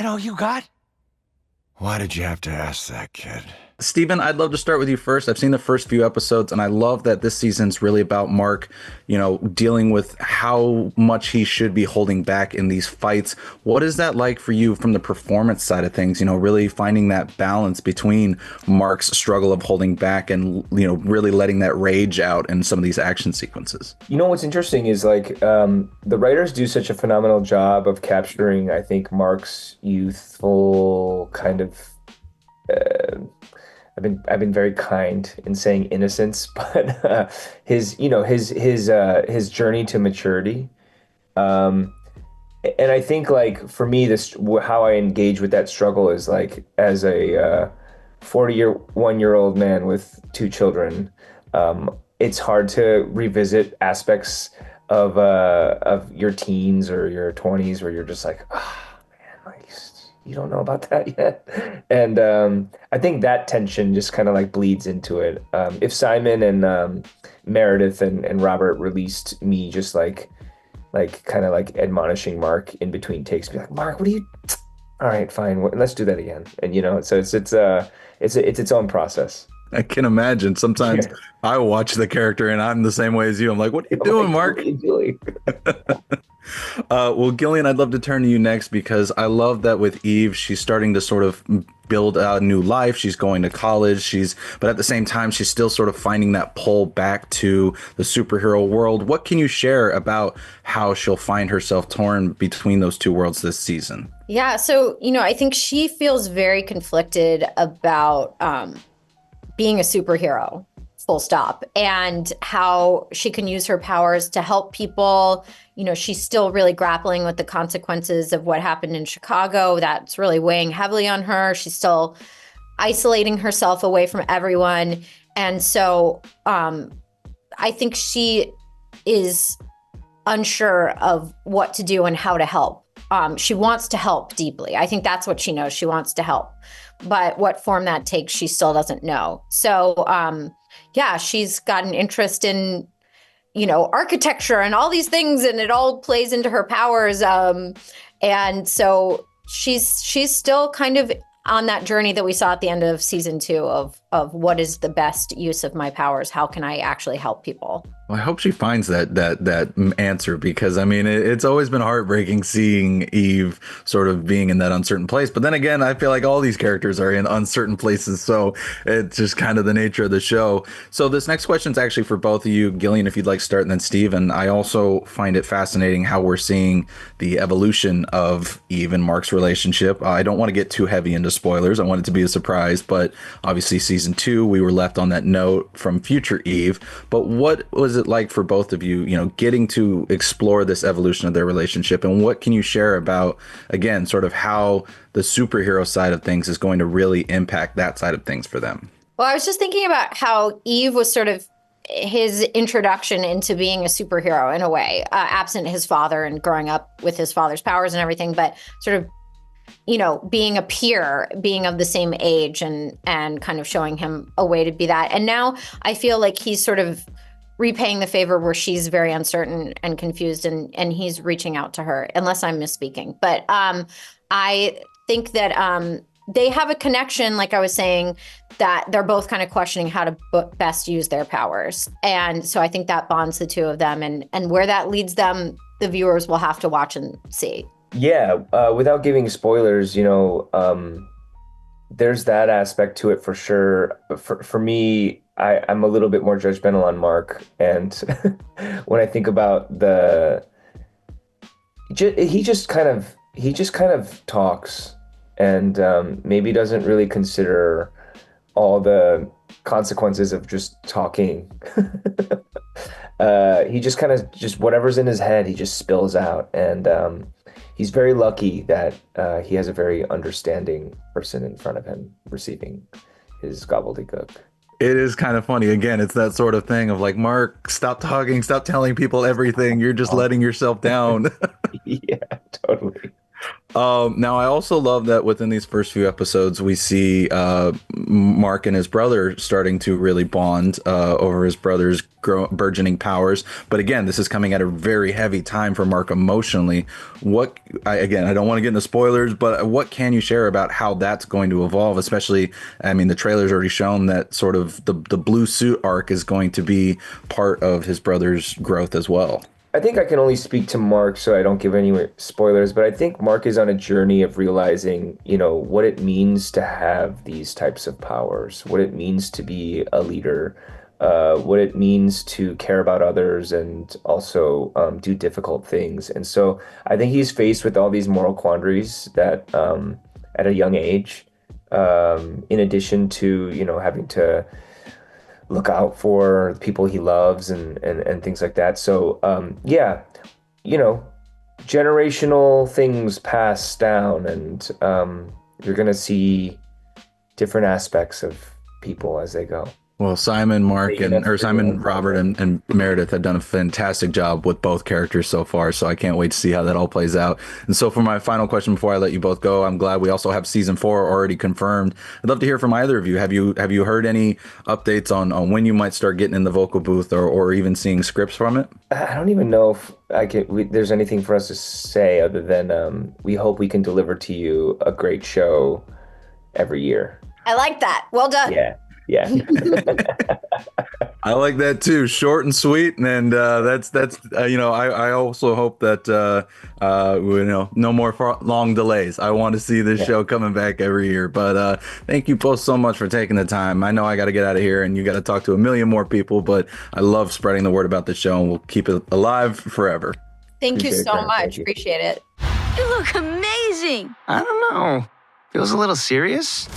that all you got? Why did you have to ask that, kid? Steven, I'd love to start with you first. I've seen the first few episodes, and I love that this season's really about Mark, dealing with how much he should be holding back in these fights. What is that like for you from the performance side of things? Really finding that balance between Mark's struggle of holding back and, really letting that rage out in some of these action sequences. What's interesting is the writers do such a phenomenal job of capturing, I think, Mark's youthful kind of. I've been very kind in saying innocence, but his journey to maturity. Um, and I think for me, this how I engage with that struggle is as a 41-year-old man with two children. It's hard to revisit aspects of your teens or your 20s where you're just like, ah, man, you don't know about that yet. And I think that tension just kind of bleeds into it. If Simon and Meredith and Robert released me just kind of admonishing Mark in between takes, be like, Mark, what are you? All right, fine, let's do that again. And so it's its own process. I can imagine. Sometimes Yeah. I watch the character and I'm the same way as you. I'm like, what are you doing, Mark? What are you doing? Well, Gillian, I'd love to turn to you next because I love that with Eve, she's starting to sort of build a new life. She's going to college. But at the same time, she's still sort of finding that pull back to the superhero world. What can you share about how she'll find herself torn between those two worlds this season? Yeah. So, I think she feels very conflicted about being a superhero, full stop, and how she can use her powers to help people. She's still really grappling with the consequences of what happened in Chicago. That's really weighing heavily on her. She's still isolating herself away from everyone. And so I think she is unsure of what to do and how to help. She wants to help deeply. I think that's what she knows. She wants to help. But what form that takes, she still doesn't know. So, she's got an interest in, architecture and all these things, and it all plays into her powers. And so she's still kind of on that journey that we saw at the end of season 2 of what is the best use of my powers? How can I actually help people? Well, I hope she finds that answer because, I mean, it's always been heartbreaking seeing Eve sort of being in that uncertain place. But then again, I feel like all these characters are in uncertain places. So it's just kind of the nature of the show. So this next question is actually for both of you. Gillian, if you'd like to start, and then Steve. And I also find it fascinating how we're seeing the evolution of Eve and Mark's relationship. I don't want to get too heavy into spoilers. I want it to be a surprise. But obviously, season 2, we were left on that note from future Eve. But what was it like for both of you, getting to explore this evolution of their relationship, and what can you share about, again, sort of how the superhero side of things is going to really impact that side of things for them? Well, I was just thinking about how Eve was sort of his introduction into being a superhero in a way, absent his father and growing up with his father's powers and everything, but sort of being a peer, being of the same age, and kind of showing him a way to be that. And now I feel like he's sort of repaying the favor where she's very uncertain and confused, and he's reaching out to her, unless I'm misspeaking. But I think that they have a connection, like I was saying, that they're both kind of questioning how to best use their powers. And so I think that bonds the two of them, and where that leads them, the viewers will have to watch and see. Yeah, without giving spoilers, there's that aspect to it for sure. For me, I'm a little bit more judgmental on Mark, and when I think about he just kind of talks, and maybe doesn't really consider all the consequences of just talking. He just kind of whatever's in his head, he just spills out, and he's very lucky that he has a very understanding person in front of him receiving his gobbledygook. It is kind of funny. Again, it's that sort of thing of like, Mark, stop talking, stop telling people everything. You're just letting yourself down. Yeah, totally. Now, I also love that within these first few episodes, we see Mark and his brother starting to really bond over his brother's burgeoning powers. But again, this is coming at a very heavy time for Mark emotionally. I don't want to get into spoilers, but what can you share about how that's going to evolve? Especially, I mean, the trailer's already shown that sort of the blue suit arc is going to be part of his brother's growth as well. I think I can only speak to Mark, so I don't give any spoilers, but I think Mark is on a journey of realizing, what it means to have these types of powers, what it means to be a leader, what it means to care about others and also do difficult things. And so I think he's faced with all these moral quandaries that at a young age, in addition to, having to look out for the people he loves and things like that. So, generational things pass down, and you're going to see different aspects of people as they go. Well, Simon, Robert, and Meredith have done a fantastic job with both characters so far. So I can't wait to see how that all plays out. And so for my final question before I let you both go, I'm glad we also have season 4 already confirmed. I'd love to hear from either of you. Have you heard any updates on when you might start getting in the vocal booth or even seeing scripts from it? I don't even know if there's anything for us to say other than we hope we can deliver to you a great show every year. I like that. Well done. Yeah. I like that too. Short and sweet. And that's I also hope that, no more long delays. I want to see this show coming back every year. But thank you both so much for taking the time. I know I got to get out of here and you got to talk to a million more people, but I love spreading the word about the show and we'll keep it alive forever. Thank you so much. Appreciate it. You look amazing. I don't know. Feels a little serious.